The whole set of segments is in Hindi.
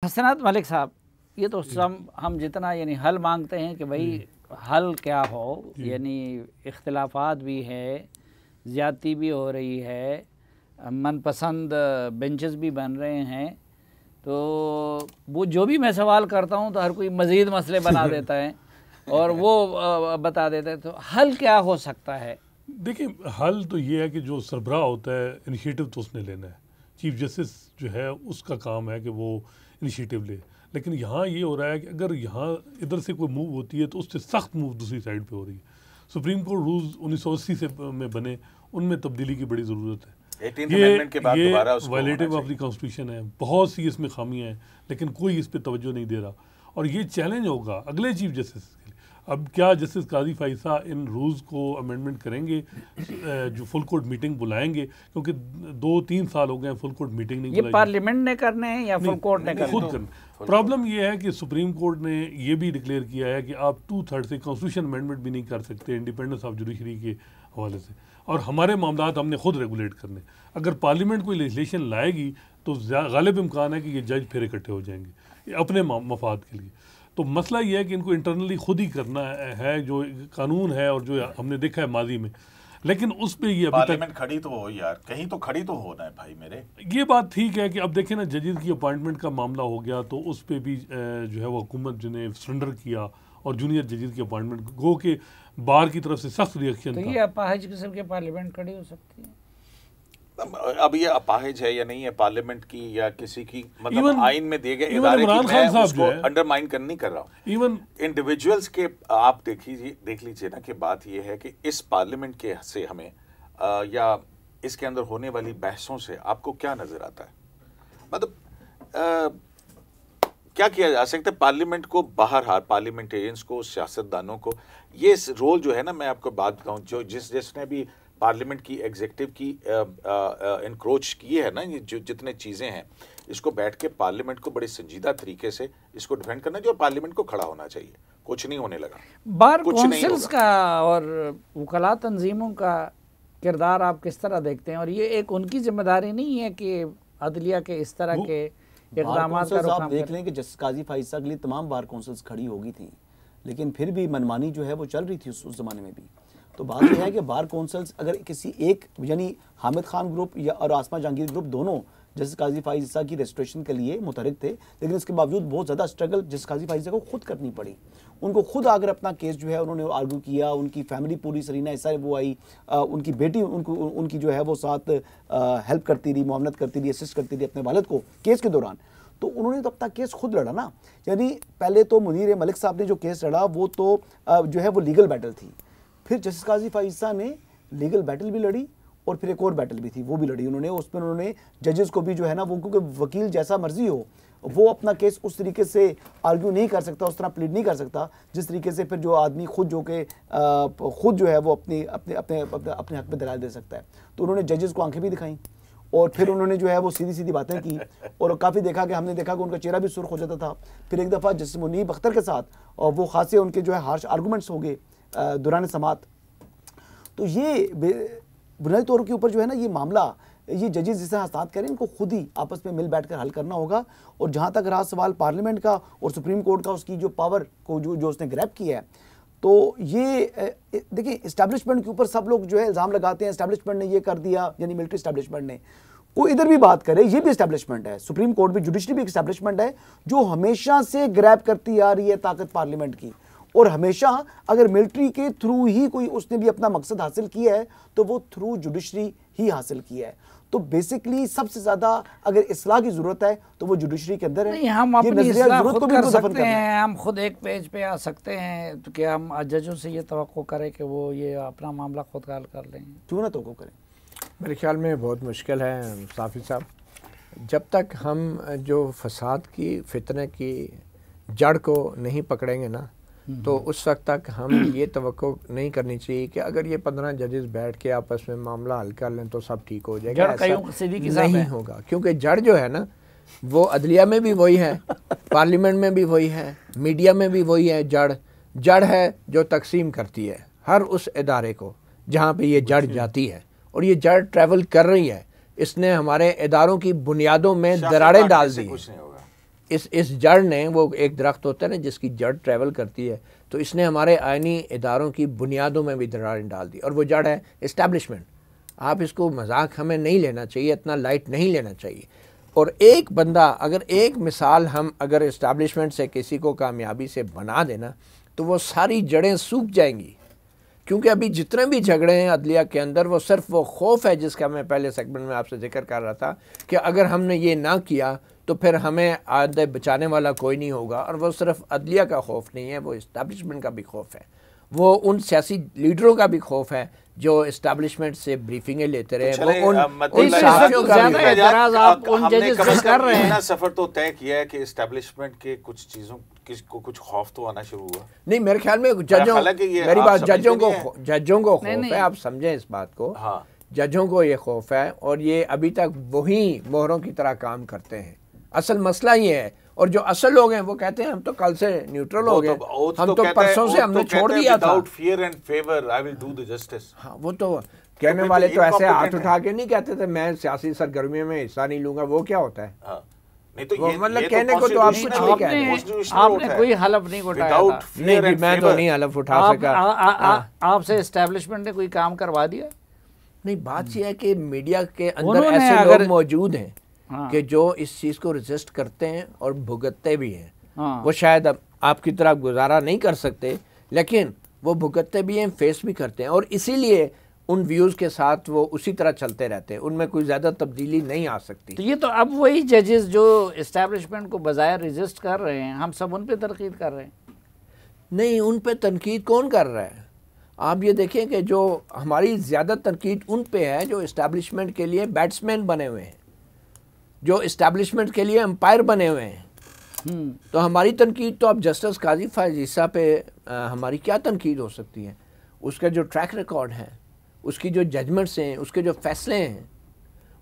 हसनात मलिक साहब, ये तो हम जितना यानी हल मांगते हैं कि भाई हल क्या हो, यानी इख्तिलाफात भी है, ज़्यादती भी हो रही है, मनपसंद बेंचेस भी बन रहे हैं, तो वो जो भी मैं सवाल करता हूँ तो हर कोई मज़ीद मसले बना देता है और वो बता देता है। तो हल क्या हो सकता है? देखिए, हल तो ये है कि जो सरबराह होता है इनिशिएटिव तो उसने लेना है। चीफ जस्टिस जो है उसका काम है कि वो इनिशिएटिव ले। लेकिन यहाँ ये हो रहा है कि अगर यहाँ इधर से कोई मूव होती है तो उससे सख्त मूव दूसरी साइड पे हो रही है। सुप्रीम कोर्ट रूल्स 1980 से में बने, उनमें तब्दीली की बड़ी ज़रूरत है। ये वायलेटिव ऑफ द कॉन्स्टिट्यूशन है, बहुत सी इसमें खामियां हैं, लेकिन कोई इस पे तवज्जो नहीं दे रहा। और ये चैलेंज होगा अगले चीफ जस्टिस के लिए। अब क्या जस्टिस काजी फाइसा इन रूल्स को अमेंडमेंट करेंगे, जो फुल कोर्ट मीटिंग बुलाएंगे, क्योंकि 2-3 साल हो गए फुल कोर्ट मीटिंग नहीं बुलाई। ये पार्लियामेंट ने करने हैं या फुल कोर्ट ने करने? खुद करने। प्रॉब्लम ये है कि सुप्रीम कोर्ट ने ये भी डिक्लेयर किया है कि आप 2/3 से कॉन्स्टिट्यूशन अमेंडमेंट भी नहीं कर सकते इंडिपेंडेंस ऑफ जुडिशरी के हवाले से, और हमारे मामलात हमने खुद रेगुलेट करने। अगर पार्लियामेंट कोई लेजिस्लेशन लाएगी तो गालिब इम्कान है कि ये जज फिर इकट्ठे हो जाएंगे अपने मफाद के लिए। तो मसला ये है कि इनको इंटरनली खुद ही करना है, जो कानून है और जो हमने देखा है माजी में। लेकिन उस पे ये अभी तक खड़ी तो हो यार, कहीं तो खड़ी तो होना है भाई मेरे। ये बात ठीक है कि अब देखें ना, जजेस की अपॉइंटमेंट का मामला हो गया तो उस पे भी जो है वो हुकूमत ने सरेंडर किया और जूनियर जजेस की अपॉइंटमेंट गो के बार की तरफ से सख्त रिएक्शन था। तो ये अपाहिज किस्म के पार्लियामेंट खड़ी हो सकती है। अब ये अपाहिज है या नहीं है पार्लियामेंट की या किसी की, मतलब आइन में दिए गए इदारे की, मैं उसको अंडरमाइन कर नहीं कर रहा हूँ। इवन इंडिविजुअल्स के आप देख लीजिए ना कि बात ये है कि इस पार्लियामेंट के से हमें या इसके अंदर होने वाली बहसों से आपको क्या नजर आता है? मतलब क्या किया जा सकता है पार्लियामेंट को बहरहाल, पार्लियामेंटेरियंस को, सियासतदानों को ये रोल जो है ना, मैं आपको बात बताऊं, जो जिसने भी पार्लियामेंट की एग्जीक्यूटिव की इंक्रोच की है ना, ये जो जितने चीज़ें हैं, इसको बैठ के पार्लियामेंट को बड़े संजीदा तरीके से इसको डिफेंड करना चाहिए और पार्लियामेंट को खड़ा होना चाहिए। कुछ नहीं होने लगा। बार कौंसिल्स का और वकला तंजीमों का किरदार आप किस तरह देखते हैं? और ये एक उनकी जिम्मेदारी नहीं है कि अदलिया के इस तरह के इक़दाम का आप देख लें कि जस्टिस काजी फाइसा के लिए तमाम बार कौंसिल्स खड़ी होगी थी, लेकिन फिर भी मनमानी जो है वो चल रही थी उस ज़माने में भी। तो बात यह है कि बार कौंसिल्स अगर किसी एक, यानी हामिद खान ग्रुप या और आसमा जहांगीर ग्रुप दोनों जस्टिस काजी फाइसा की रेस्टोरेशन के लिए मुतहरिक थे, लेकिन इसके बावजूद बहुत ज़्यादा स्ट्रगल जस्टिस काजी फाइसा को खुद करनी पड़ी। उनको खुद आकर अपना केस जो है उन्होंने आर्गू किया, उनकी फैमिली पूरी सरीना ऐसा वो आई, उनकी बेटी उनकी जो है वो साथ हेल्प करती रही, मुआवनत करती रही, असिस्ट करती रही अपने वालिद को केस के दौरान। तो उन्होंने तो अपना केस खुद लड़ा ना। यानी पहले तो मुनीर मलिक साहब ने जो केस लड़ा वो तो जो है वो लीगल बैटल थी, फिर जस्टिस काजी फाइसा ने लीगल बैटल भी लड़ी और फिर एक और बैटल भी थी वो भी लड़ी उन्होंने। उसमें उन्होंने जजेस को भी जो है ना, वो क्योंकि वकील जैसा मर्जी हो वो अपना केस उस तरीके से आर्ग्यू नहीं कर सकता, उस तरह प्लीड नहीं कर सकता जिस तरीके से फिर जो आदमी खुद जो के खुद जो है वो अपने अपने अपने अपने हक में दलाल दे सकता है। तो उन्होंने जजेस को आंखें भी दिखाई और फिर उन्होंने जो है वो सीधी सीधी बातें की और काफ़ी देखा कि हमने देखा कि उनका चेहरा भी सुर्ख हो जाता था। फिर एक दफ़ा जस्टिस मुनीब अख्तर के साथ और वो खासे उनके जो है हार्श आर्गूमेंट्स हो गए दौरान समात। तो ये बुनियादी तौर के ऊपर जो है ना ये मामला, ये जजेस जिसे हस्ताक्षर करें इनको खुद ही आपस में मिल बैठकर हल करना होगा। और जहाँ तक रहा सवाल पार्लियामेंट का और सुप्रीम कोर्ट का, उसकी जो पावर को जो उसने ग्रैब किया है, तो ये देखिए इस्टेब्लिशमेंट के ऊपर सब लोग जो है इल्ज़ाम लगाते हैं इस्टेब्लिशमेंट ने ये कर दिया, यानी मिलिट्री इस्टेब्लिशमेंट ने। कोई इधर भी बात करे, ये भी इस्टेब्लिशमेंट है, सुप्रीम कोर्ट भी, जुडिशरी भी एक इस्टेब्लिशमेंट है जो हमेशा से ग्रैब करती आ रही है ताकत पार्लियामेंट की। और हमेशा अगर मिलिट्री के थ्रू ही कोई उसने भी अपना मकसद हासिल किया है तो वो थ्रू जुडिशरी ही हासिल किया है। तो बेसिकली सबसे ज्यादा अगर इस्लाह की जरूरत है तो वो जुडिशरी के अंदर है। नहीं, हम अपनी इस्लाह खुद कर सकते हैं, हम खुद एक पेज पे आ सकते हैं। तो क्या हम जजों से ये तवक्को करें कि वो ये अपना मामला खुद हल कर लेंगे? क्यों ना तवक्को करें? मेरे ख्याल में बहुत मुश्किल है साफ़ी साहब। जब तक हम जो फसाद की, फितने की जड़ को नहीं पकड़ेंगे ना, तो उस वक्त तक हम ये तवक्को नहीं करनी चाहिए कि अगर ये 15 जजेस बैठ के आपस में मामला हल कर लें तो सब ठीक हो जाएगा। ऐसा नहीं होगा, क्योंकि जड़ जो है ना वो अदलिया में भी वही है, पार्लियामेंट में भी वही है, मीडिया में भी वही है। जड़ है जो तकसीम करती है हर उस इदारे को जहाँ पे ये जड़ जाती है, और ये जड़ ट्रैवल कर रही है। इसने हमारे इदारों की बुनियादों में दरारें डाल दी। इस जड़ ने, वो एक दरख्त होता है ना जिसकी जड़ ट्रैवल करती है, तो इसने हमारे आइनी इदारों की बुनियादों में भी दरारें डाल दी, और वो जड़ है इस्टेब्लिशमेंट। आप इसको मजाक हमें नहीं लेना चाहिए, इतना लाइट नहीं लेना चाहिए। और एक बंदा अगर एक मिसाल हम अगर इस्टेब्लिशमेंट से किसी को कामयाबी से बना देना तो वो सारी जड़ें सूख जाएंगी, क्योंकि अभी जितने भी झगड़े हैं अदलिया के अंदर वो सिर्फ वो खौफ है जिसका मैं पहले सेगमेंट में आपसे जिक्र कर रहा था कि अगर हमने ये ना किया तो फिर हमें आदे बचाने वाला कोई नहीं होगा। और वो सिर्फ अदलिया का खौफ नहीं है, वो इस्टेब्लिशमेंट का भी खौफ है, वो उन सियासी लीडरों का भी खौफ है जो इस्टेब्लिशमेंट से ब्रीफिंगें लेते रहे, वो उन साथियों का भी एतराज आप उन जजेस पे कर रहे हैं। सफर तो तय किया है कि इस्टेब्लिशमेंट के कुछ चीजों को कुछ खौफ तो आना शुरू हुआ। नहीं, मेरे ख्याल में जजों, मेरी बात जजों को खौफ है, आप समझें इस बात को। हाँ, जजों को ये खौफ है और ये अभी तक वही मोहरों की तरह काम करते हैं। असल मसला ये है, और जो असल लोग हैं वो कहते हैं हम तो कल से न्यूट्रल हो गए, हम तो परसों से हमने छोड़ दिया था। Without fear and favor, I will do the justice। हाँ, वो तो कहने वाले तो ऐसे हाथ उठा के नहीं कहते थे मैं सियासी सरगर्मियों में हिस्सा नहीं लूंगा, वो क्या होता है? हाँ, नहीं तो वो ये मतलब ये कहने को तो आप कुछ नहीं कह रहे। आपने कोई हलफ नहीं उठाया था। नहीं, मैं तो नहीं हलफ उठा सका। आपसे एस्टेब्लिशमेंट ने कोई काम करवा दिया? नहीं, बात यह है कि मीडिया के अंदर ऐसे लोग मौजूद हैं कि जो इस चीज़ को रेजिस्ट करते हैं और भुगतते भी हैं। वो शायद अब आपकी तरह गुजारा नहीं कर सकते, लेकिन वो भुगतते भी हैं, फेस भी करते हैं, और इसीलिए उन व्यूज़ के साथ वो उसी तरह चलते रहते हैं, उनमें कोई ज़्यादा तब्दीली नहीं आ सकती। तो ये तो अब वही जजेस जो इस्टेब्लिशमेंट को बजाय रेजिस्ट कर रहे हैं, हम सब उन पे तनकीद कर रहे हैं। नहीं, उन पे तनकीद कौन कर रहा है? आप ये देखें कि जो हमारी ज़्यादा तनकीद उन पे है जो इस्टेब्लिशमेंट के लिए बैट्समैन बने हुए हैं, जो इस्टेब्लिशमेंट के लिए एम्पायर बने हुए हैं। तो हमारी तनकीद तो अब जस्टिस काजी फायज़ ईसा पे हमारी क्या तनकीद हो सकती है? उसका जो ट्रैक रिकॉर्ड है, उसकी जो जजमेंट्स हैं, उसके जो फैसले हैं,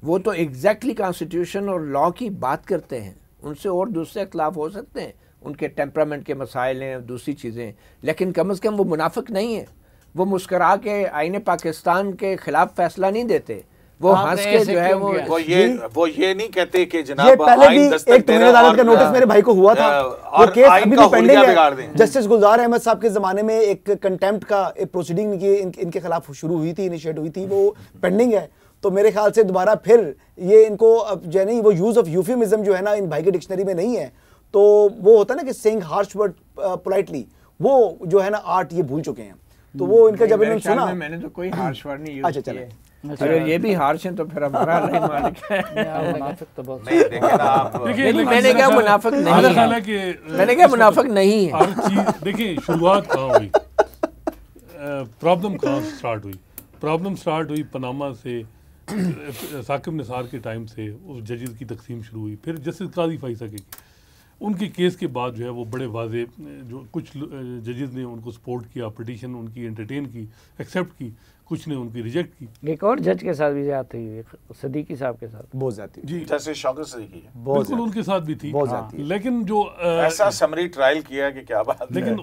वो तो एग्जैक्टली कॉन्स्टिट्यूशन और लॉ की बात करते हैं। उनसे और दूसरे इख्तिलाफ हो सकते हैं, उनके टेम्परामेंट के मसाइल हैं, दूसरी चीज़ें, लेकिन कम से कम वो मुनाफिक नहीं है। वो मुस्करा के आईने पाकिस्तान के खिलाफ फैसला नहीं देते, वो हंस के जो है वो ये नहीं कहते कि ये जनाब पहले भी एक तोहनी अदालत का नोटिस मेरे भाई को हुआ था, वो केस अभी भी पेंडिंग है। जस्टिस गुलजार अहमद साहब के ज़माने में एक कंटेम्प्ट का एक प्रोसीडिंग इनके खिलाफ शुरू हुई थी, इनिशिएट हुई थी, वो पेंडिंग है। तो मेरे ख्याल से दोबारा फिर ये इनको अब जो है नहीं, वो यूज़ ऑफ यूफिमिज्म जो है ना इन भाई के डिक्शनरी में नहीं है। तो वो होता है ना कि सेइंग हार्श वर्ड पोलाइटली, वो जो है ना आर्ट ये भूल चुके हैं। तो वो इनका जब इन्होंने सुना, मैंने तो कोई हार्श वर्ड नहीं यूज अच्छा किया। चले, अगर ये भी हार्श हैं तो फिर हमारा नहीं मालिक है। मुनाफिक तो बहुत नहीं देखें ना आप। मैंने क्या मुनाफिक नहीं है, मैंने क्या मुनाफिक नहीं है। हर चीज देखिए, शुरुआत कहाँ हुई, प्रॉब्लम कहाँ स्टार्ट हुई? प्रॉब्लम स्टार्ट हुई पनामा से, साकिब निसार के टाइम से उस जजेस की तकसीम शुरू हुई। फिर जस्टिस काजी फाइसा के उनके केस के बाद जो है वो बड़े वाजे जो कुछ जजेस ने उनको सपोर्ट किया, पिटीशन उनकी एंटरटेन की, एक्सेप्ट की, कुछ ने उनकी रिजेक्ट की। एक और जज के साथ भी ज्यादती हुई, सदीकी साहब के साथ बहुत ज्यादा जी, जैसे शौकत सदीकी है, बिल्कुल उनके साथ भी थी। लेकिन जो ऐसा समरी ट्रायल किया कि क्या बात, लेकिन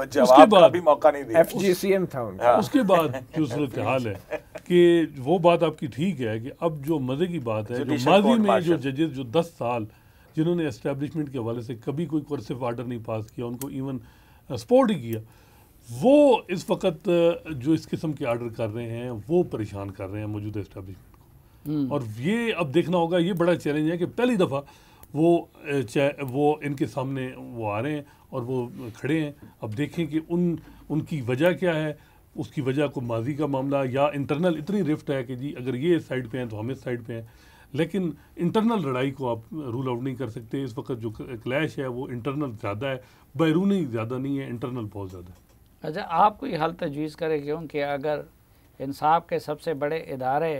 जवाब का भी मौका नहीं दिया। FGCM था उनका। उसके बाद जो सूरत हाल है कि वो बात आपकी ठीक है कि अब जो मज़े की बात है, जो माजी में जो जजेस जो 10 साल जिन्होंने एस्टेब्लिशमेंट के हवाले से कभी कोई कोर्सिव आर्डर नहीं पास किया, उनको इवन सपोर्ट ही किया, वो इस वक्त जो इस किस्म के आर्डर कर रहे हैं वो परेशान कर रहे हैं मौजूदा एस्टेब्लिशमेंट को। और ये अब देखना होगा, ये बड़ा चैलेंज है कि पहली दफ़ा वो इनके सामने वो आ रहे हैं और वो खड़े हैं। अब देखें कि उनकी वजह क्या है, उसकी वजह को माजी का मामला या इंटरनल इतनी रिफ्ट है कि जी अगर ये इस साइड पे हैं तो हम इस साइड पे हैं, लेकिन इंटरनल लड़ाई को आप रूल आउट नहीं कर सकते। इस वक्त जो क्लैश है वो इंटरनल ज़्यादा है, बैरूनी ज़्यादा नहीं है, इंटरनल बहुत ज़्यादा है। अच्छा, आप कोई हल तजवीज़ करें क्योंकि अगर इंसाफ के सबसे बड़े इदारे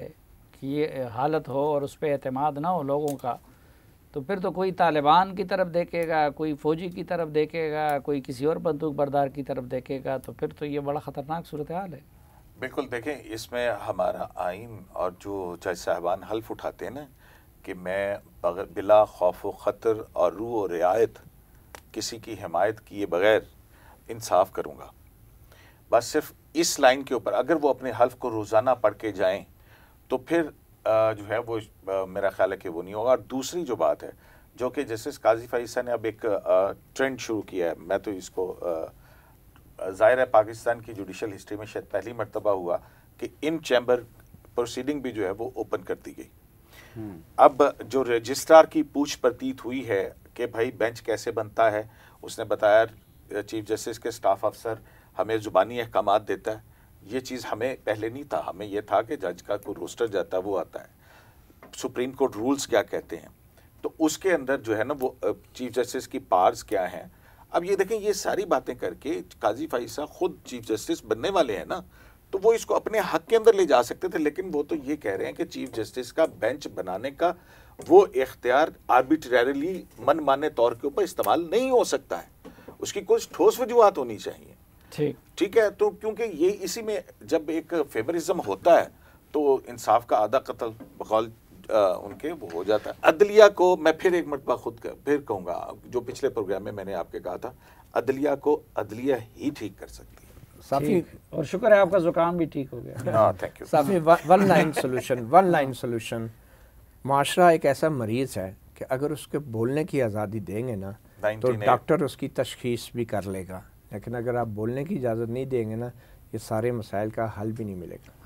की ये हालत हो और उस पर एतमाद ना हो लोगों का, तो फिर तो कोई तालिबान की तरफ देखेगा, कोई फ़ौजी की तरफ देखेगा, कोई किसी और बंदूक बरदार की तरफ देखेगा, तो फिर तो ये बड़ा ख़तरनाक सूरत हाल है। बिल्कुल, देखें इसमें हमारा आइन और जो जज साहबान हल्फ उठाते हैं ना कि मैं बिला खौफ व ख़तर और रूह और रियायत किसी की हिमायत किए बगैर इंसाफ करूँगा, बस सिर्फ इस लाइन के ऊपर अगर वो अपने हल्फ को रोज़ाना पढ़ के जाएं तो फिर जो है वो मेरा ख्याल है कि वो नहीं होगा। और दूसरी जो बात है, जो कि जस्टिस काजी फाइसा ने अब एक ट्रेंड शुरू किया है। मैं तो इसको ज़ाहिर है पाकिस्तान की जुडिशल हिस्ट्री में शायद पहली मर्तबा हुआ कि इन चैम्बर प्रोसीडिंग भी जो है वो ओपन कर दी गई। अब जो रजिस्ट्रार की पूछ प्रतीत हुई है कि भाई बेंच कैसे बनता है, उसने बताया चीफ जस्टिस के स्टाफ अफसर हमें ज़ुबानी अहकामात देता है। ये चीज़ हमें पहले नहीं था, हमें यह था कि जज का कोई रोस्टर जाता है वो आता है, सुप्रीम कोर्ट रूल्स क्या कहते हैं, तो उसके अंदर जो है ना वो चीफ जस्टिस की पावर्स क्या हैं। अब ये देखें, ये सारी बातें करके काजी फाइसा खुद चीफ जस्टिस बनने वाले हैं ना, तो वो इसको अपने हक के अंदर ले जा सकते थे, लेकिन वो तो ये कह रहे हैं कि चीफ जस्टिस का बेंच बनाने का वो इख्तियार आर्बिट्रेरली मनमाने तौर के ऊपर इस्तेमाल नहीं हो सकता है, उसकी कुछ ठोस वजूहात होनी चाहिए। ठीक है, तो क्योंकि ये इसी में जब एक फेवरिज्म होता है तो इंसाफ का आधा कत्ल बकौल उनके वो हो जाता है। अदलिया को मैं फिर एक मरतबा फिर कहूँगा, जो पिछले प्रोग्राम में मैंने आपके कहा था, अदलिया को अदलिया ही ठीक कर सकती है। साफी, और शुक्र है आपका जुकाम भी ठीक हो गया। Thank you. साफी, वन लाइन सोल्यूशन। माशरा एक ऐसा मरीज़ है कि अगर उसके बोलने की आज़ादी देंगे ना तो डॉक्टर उसकी तशखीस भी कर लेगा, लेकिन अगर आप बोलने की इजाज़त नहीं देंगे ना, ये सारे मसाइल का हल भी नहीं मिलेगा।